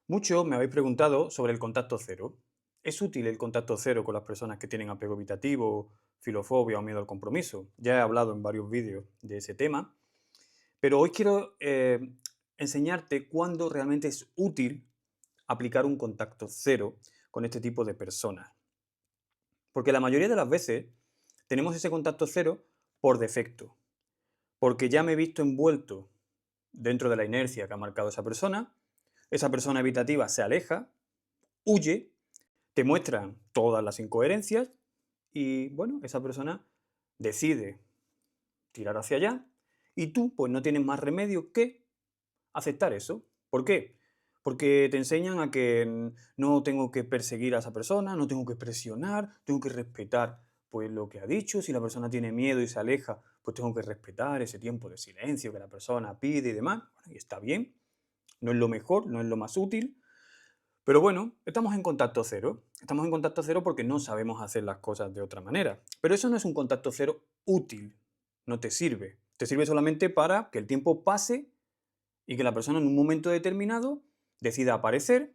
Muchos me habéis preguntado sobre el contacto cero. ¿Es útil el contacto cero con las personas que tienen apego evitativo, filofobia o miedo al compromiso? Ya he hablado en varios vídeos de ese tema, pero hoy quiero enseñarte cuándo realmente es útil aplicar un contacto cero con este tipo de personas. Porque la mayoría de las veces tenemos ese contacto cero por defecto, porque ya me he visto envuelto dentro de la inercia que ha marcado esa persona evitativa se aleja, huye, te muestran todas las incoherencias y, bueno, esa persona decide tirar hacia allá y tú, pues no tienes más remedio que aceptar eso. ¿Por qué? Porque te enseñan a que no tengo que perseguir a esa persona, no tengo que presionar, tengo que respetar pues lo que ha dicho. Si la persona tiene miedo y se aleja, pues tengo que respetar ese tiempo de silencio que la persona pide y demás. Bueno, y está bien, no es lo mejor, no es lo más útil, pero bueno, estamos en contacto cero. Estamos en contacto cero porque no sabemos hacer las cosas de otra manera. Pero eso no es un contacto cero útil. No te sirve. Te sirve solamente para que el tiempo pase y que la persona en un momento determinado decida aparecer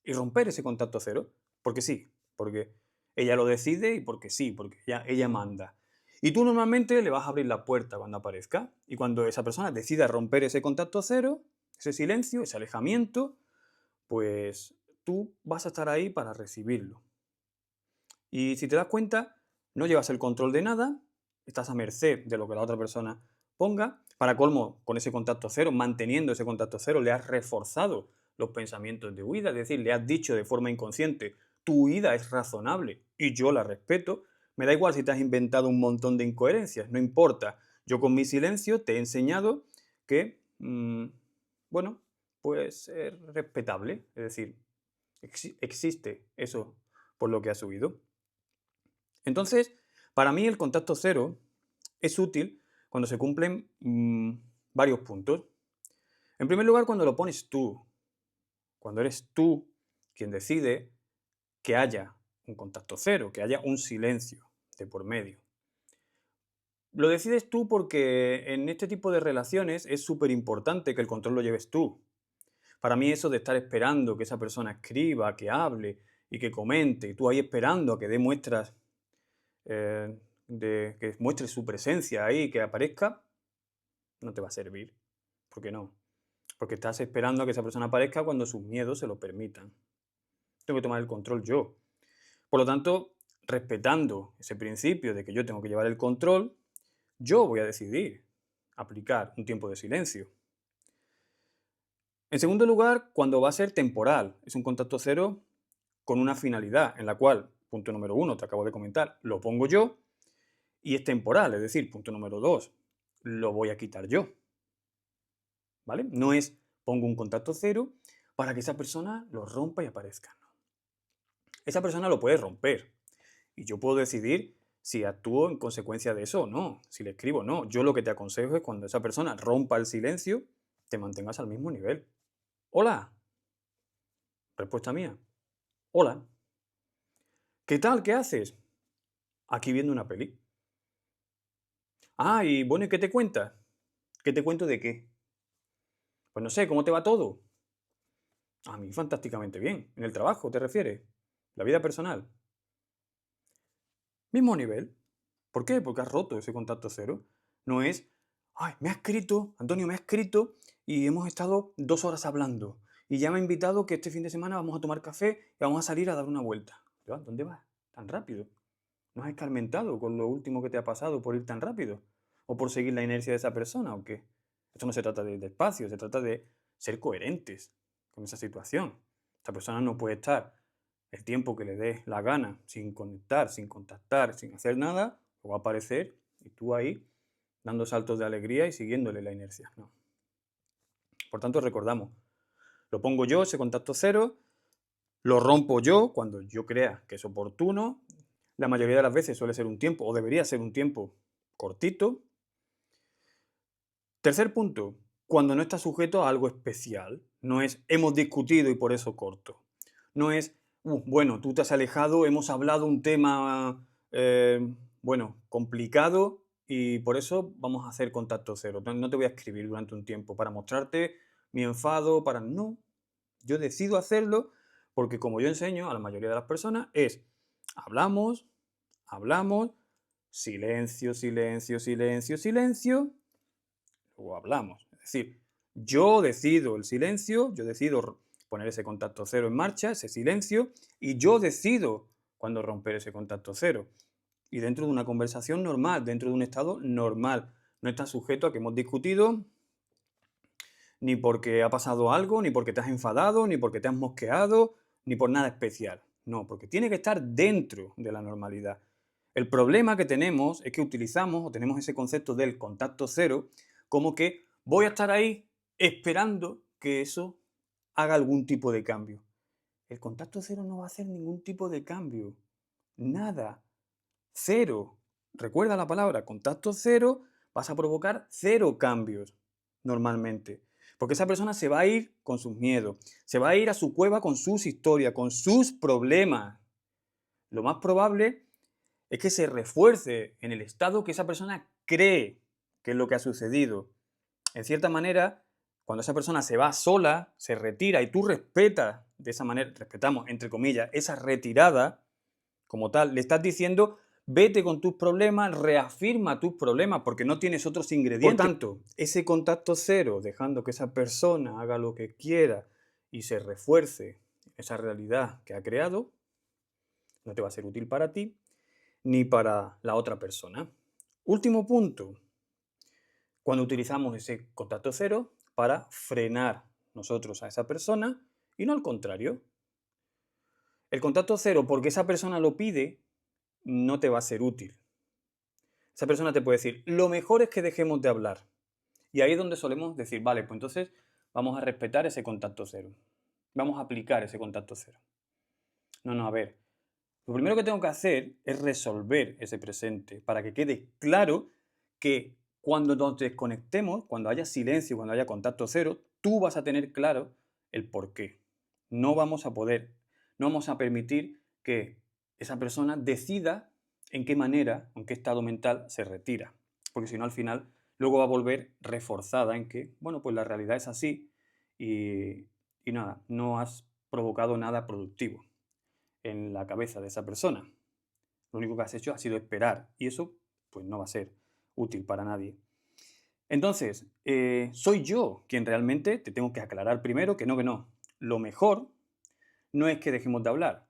y romper ese contacto cero. Porque sí, porque ella lo decide y porque sí, porque ella manda. Y tú normalmente le vas a abrir la puerta cuando aparezca. Y cuando esa persona decida romper ese contacto cero, ese silencio, ese alejamiento, pues tú vas a estar ahí para recibirlo. Y si te das cuenta, no llevas el control de nada, estás a merced de lo que la otra persona ponga. Para colmo, con ese contacto cero, manteniendo ese contacto cero, le has reforzado los pensamientos de huida, es decir, le has dicho de forma inconsciente, tu huida es razonable y yo la respeto. Me da igual si te has inventado un montón de incoherencias, no importa. Yo con mi silencio te he enseñado que, bueno, pues es respetable, es decir, existe eso por lo que has huido. Entonces, para mí el contacto cero es útil cuando se cumplen varios puntos. En primer lugar, cuando lo pones tú, cuando eres tú quien decide que haya un contacto cero, que haya un silencio de por medio. Lo decides tú porque en este tipo de relaciones es súper importante que el control lo lleves tú. Para mí eso de estar esperando que esa persona escriba, que hable y que comente, y tú ahí esperando a que dé muestras de que muestre su presencia ahí, que aparezca, no te va a servir. ¿Por qué no? Porque estás esperando a que esa persona aparezca cuando sus miedos se lo permitan. Tengo que tomar el control yo. Por lo tanto, respetando ese principio de que yo tengo que llevar el control, yo voy a decidir aplicar un tiempo de silencio. En segundo lugar, cuando va a ser temporal, es un contacto cero con una finalidad en la cual, punto número uno, te acabo de comentar, lo pongo yo y es temporal, es decir, punto número dos, lo voy a quitar yo. ¿Vale? No es pongo un contacto cero para que esa persona lo rompa y aparezca. No. Esa persona lo puede romper y yo puedo decidir si actúo en consecuencia de eso o no, si le escribo o no. Yo lo que te aconsejo es cuando esa persona rompa el silencio, te mantengas al mismo nivel. Hola, respuesta mía. Hola. ¿Qué tal? ¿Qué haces? Aquí viendo una peli. Ah, y bueno, ¿y qué te cuentas? ¿Qué te cuento de qué? Pues no sé, ¿cómo te va todo? A mí fantásticamente bien. ¿En el trabajo te refieres? ¿La vida personal? Mismo nivel. ¿Por qué? Porque has roto ese contacto cero. No es, ay, me ha escrito, Antonio me ha escrito y hemos estado 2 horas hablando. Y ya me ha invitado que este fin de semana vamos a tomar café y vamos a salir a dar una vuelta. ¿Dónde vas? Tan rápido. ¿No has escarmentado con lo último que te ha pasado por ir tan rápido? ¿O por seguir la inercia de esa persona o qué? Esto no se trata de espacio, se trata de ser coherentes con esa situación. Esta persona no puede estar el tiempo que le dé la gana, sin conectar, sin contactar, sin hacer nada, o va a aparecer y tú ahí dando saltos de alegría y siguiéndole la inercia. No. Por tanto, recordamos, lo pongo yo, ese contacto cero, lo rompo yo cuando yo crea que es oportuno. La mayoría de las veces suele ser un tiempo, o debería ser un tiempo cortito. Tercer punto, cuando no está sujeto a algo especial. No es hemos discutido y por eso corto. No es, bueno, tú te has alejado, hemos hablado un tema, bueno, complicado y por eso vamos a hacer contacto cero. No te voy a escribir durante un tiempo para mostrarte mi enfado, para... No. Yo decido hacerlo porque, como yo enseño a la mayoría de las personas, es hablamos, hablamos, silencio, silencio, silencio, silencio, luego hablamos. Es decir, yo decido el silencio, yo decido poner ese contacto cero en marcha, ese silencio, y yo decido cuándo romper ese contacto cero. Y dentro de una conversación normal, dentro de un estado normal. No está sujeto a que hemos discutido, ni porque ha pasado algo, ni porque te has enfadado, ni porque te has mosqueado, ni por nada especial. No, porque tiene que estar dentro de la normalidad. El problema que tenemos es que utilizamos o tenemos ese concepto del contacto cero como que voy a estar ahí esperando que eso haga algún tipo de cambio. El contacto cero no va a hacer ningún tipo de cambio. Nada. Cero. Recuerda la palabra contacto cero, vas a provocar cero cambios normalmente. Porque esa persona se va a ir con sus miedos, se va a ir a su cueva con sus historias, con sus problemas. Lo más probable es que se refuerce en el estado que esa persona cree que es lo que ha sucedido. En cierta manera, cuando esa persona se va sola, se retira y tú respetas de esa manera, respetamos entre comillas, esa retirada como tal, le estás diciendo vete con tus problemas, reafirma tus problemas porque no tienes otros ingredientes. Por tanto, ese contacto cero, dejando que esa persona haga lo que quiera y se refuerce esa realidad que ha creado, no te va a ser útil para ti ni para la otra persona. Último punto, cuando utilizamos ese contacto cero para frenar nosotros a esa persona y no al contrario. El contacto cero, porque esa persona lo pide, no te va a ser útil. Esa persona te puede decir, lo mejor es que dejemos de hablar. Y ahí es donde solemos decir, vale, pues entonces vamos a respetar ese contacto cero. Vamos a aplicar ese contacto cero. No, a ver. Lo primero que tengo que hacer es resolver ese presente para que quede claro que cuando nos desconectemos, cuando haya silencio, cuando haya contacto cero, tú vas a tener claro el por qué. No vamos a poder, no vamos a permitir que esa persona decida en qué manera, en qué estado mental se retira. Porque si no, al final, luego va a volver reforzada en que, bueno, pues la realidad es así y nada, no has provocado nada productivo en la cabeza de esa persona. Lo único que has hecho ha sido esperar y eso pues no va a ser útil para nadie. Entonces, soy yo quien realmente te tengo que aclarar primero que no. Lo mejor no es que dejemos de hablar.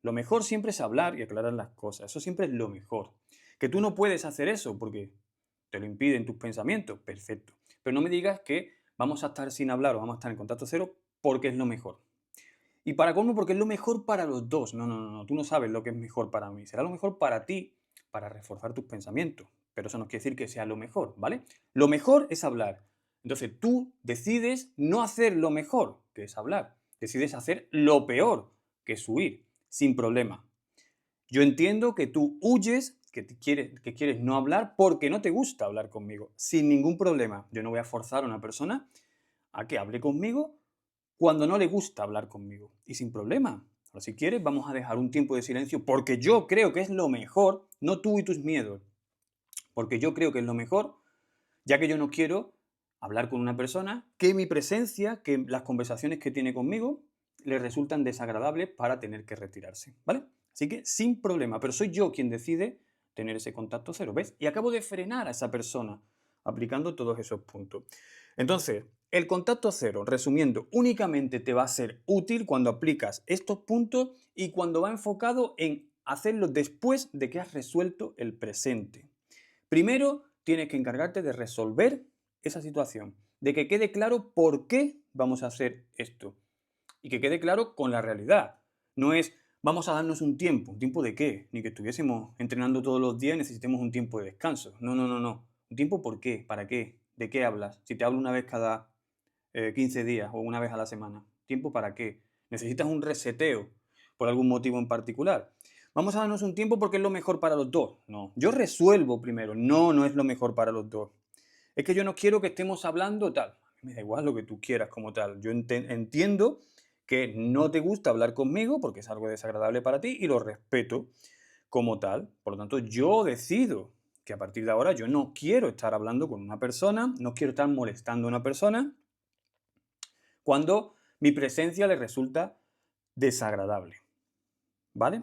Lo mejor siempre es hablar y aclarar las cosas. Eso siempre es lo mejor. Que tú no puedes hacer eso porque te lo impiden tus pensamientos, perfecto. Pero no me digas que vamos a estar sin hablar o vamos a estar en contacto cero porque es lo mejor. Y para colmo, porque es lo mejor para los dos. No, tú no sabes lo que es mejor para mí. Será lo mejor para ti, para reforzar tus pensamientos. Pero eso no quiere decir que sea lo mejor, ¿vale? Lo mejor es hablar. Entonces tú decides no hacer lo mejor, que es hablar. Decides hacer lo peor, que es huir, sin problema. Yo entiendo que tú huyes, que quieres no hablar porque no te gusta hablar conmigo, sin ningún problema. Yo no voy a forzar a una persona a que hable conmigo cuando no le gusta hablar conmigo. Y sin problema. Ahora, si quieres, vamos a dejar un tiempo de silencio porque yo creo que es lo mejor, no tú y tus miedos. Porque yo creo que es lo mejor, ya que yo no quiero hablar con una persona que mi presencia, que las conversaciones que tiene conmigo, le resultan desagradables para tener que retirarse, ¿vale? Así que sin problema, pero soy yo quien decide tener ese contacto cero, ¿ves? Y acabo de frenar a esa persona aplicando todos esos puntos. Entonces, el contacto cero, resumiendo, únicamente te va a ser útil cuando aplicas estos puntos y cuando va enfocado en hacerlo después de que has resuelto el presente. Primero, tienes que encargarte de resolver esa situación, de que quede claro por qué vamos a hacer esto y que quede claro con la realidad. No es vamos a darnos ¿un tiempo de qué? Ni que estuviésemos entrenando todos los días y necesitemos un tiempo de descanso. No. ¿Un tiempo por qué? ¿Para qué? ¿De qué hablas? Si te hablo una vez cada 15 días o una vez a la semana. ¿Tiempo para qué? ¿Necesitas un reseteo por algún motivo en particular? Vamos a darnos un tiempo porque es lo mejor para los dos. No, yo resuelvo primero. No es lo mejor para los dos. Es que yo no quiero que estemos hablando tal. A mí me da igual lo que tú quieras como tal. Yo entiendo que no te gusta hablar conmigo porque es algo desagradable para ti y lo respeto como tal. Por lo tanto, yo decido que a partir de ahora yo no quiero estar hablando con una persona, no quiero estar molestando a una persona cuando Mi presencia le resulta desagradable, ¿vale?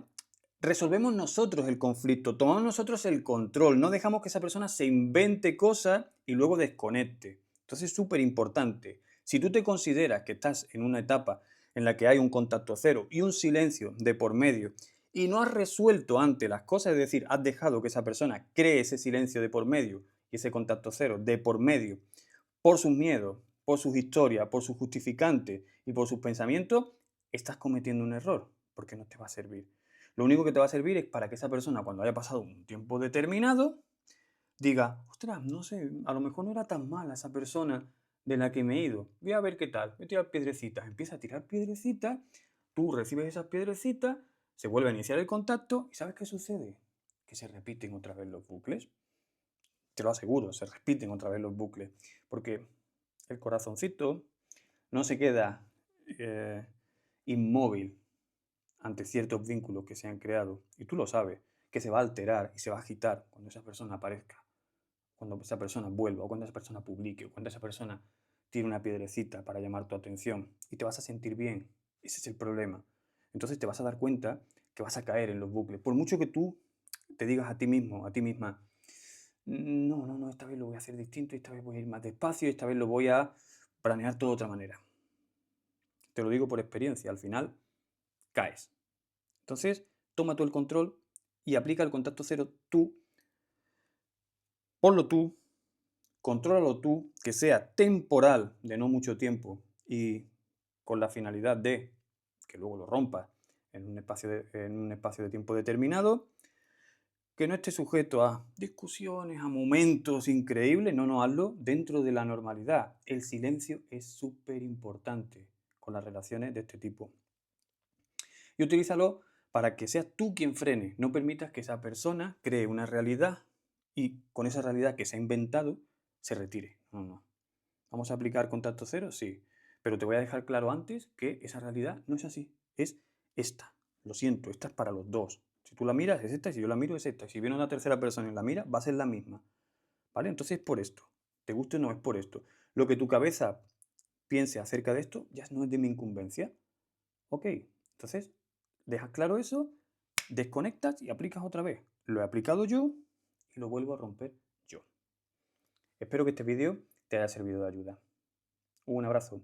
Resolvemos nosotros el conflicto, tomamos nosotros el control, no dejamos que esa persona se invente cosas y luego desconecte. Entonces es súper importante. Si tú te consideras que estás en una etapa en la que hay un contacto cero y un silencio de por medio y no has resuelto antes las cosas, es decir, has dejado que esa persona cree ese silencio de por medio y ese contacto cero de por medio por sus miedos, por sus historias, por sus justificantes y por sus pensamientos, estás cometiendo un error, porque no te va a servir. Lo único que te va a servir es para que esa persona, cuando haya pasado un tiempo determinado, diga, ostras, no sé, a lo mejor no era tan mala esa persona de la que me he ido. Voy a ver qué tal, voy a tirar piedrecitas. Empieza a tirar piedrecitas, tú recibes esas piedrecitas, se vuelve a iniciar el contacto y ¿sabes qué sucede? Que se repiten otra vez los bucles. Te lo aseguro, se repiten otra vez los bucles. Porque el corazoncito no se queda inmóvil ante ciertos vínculos que se han creado. Y tú lo sabes, que se va a alterar y se va a agitar cuando esa persona aparezca, cuando esa persona vuelva, o cuando esa persona publique, o cuando esa persona tire una piedrecita para llamar tu atención. Y te vas a sentir bien. Ese es el problema. Entonces te vas a dar cuenta que vas a caer en los bucles. Por mucho que tú te digas a ti mismo, a ti misma, no, esta vez lo voy a hacer distinto, esta vez voy a ir más despacio, esta vez lo voy a planear todo de otra manera. Te lo digo por experiencia, al final caes. Entonces, toma tú el control y aplica el contacto cero tú, ponlo tú, contrólalo tú, que sea temporal, de no mucho tiempo, y con la finalidad de que luego lo rompas en un espacio de tiempo determinado, que no esté sujeto a discusiones, a momentos increíbles, no, hazlo dentro de la normalidad. El silencio es súper importante con las relaciones de este tipo. Y utilízalo para que seas tú quien frene. No permitas que esa persona cree una realidad y con esa realidad que se ha inventado se retire. No. ¿Vamos a aplicar contacto cero? Sí. Pero te voy a dejar claro antes que esa realidad no es así. Es esta. Lo siento, esta es para los dos. Si tú la miras es esta y si yo la miro es esta. Si viene una tercera persona y la mira va a ser la misma. ¿Vale? Entonces es por esto. Te guste o no es por esto. Lo que tu cabeza piense acerca de esto ya no es de mi incumbencia. Ok. Entonces, dejas claro eso, desconectas y aplicas otra vez. Lo he aplicado yo y lo vuelvo a romper yo. Espero que este vídeo te haya servido de ayuda. Un abrazo.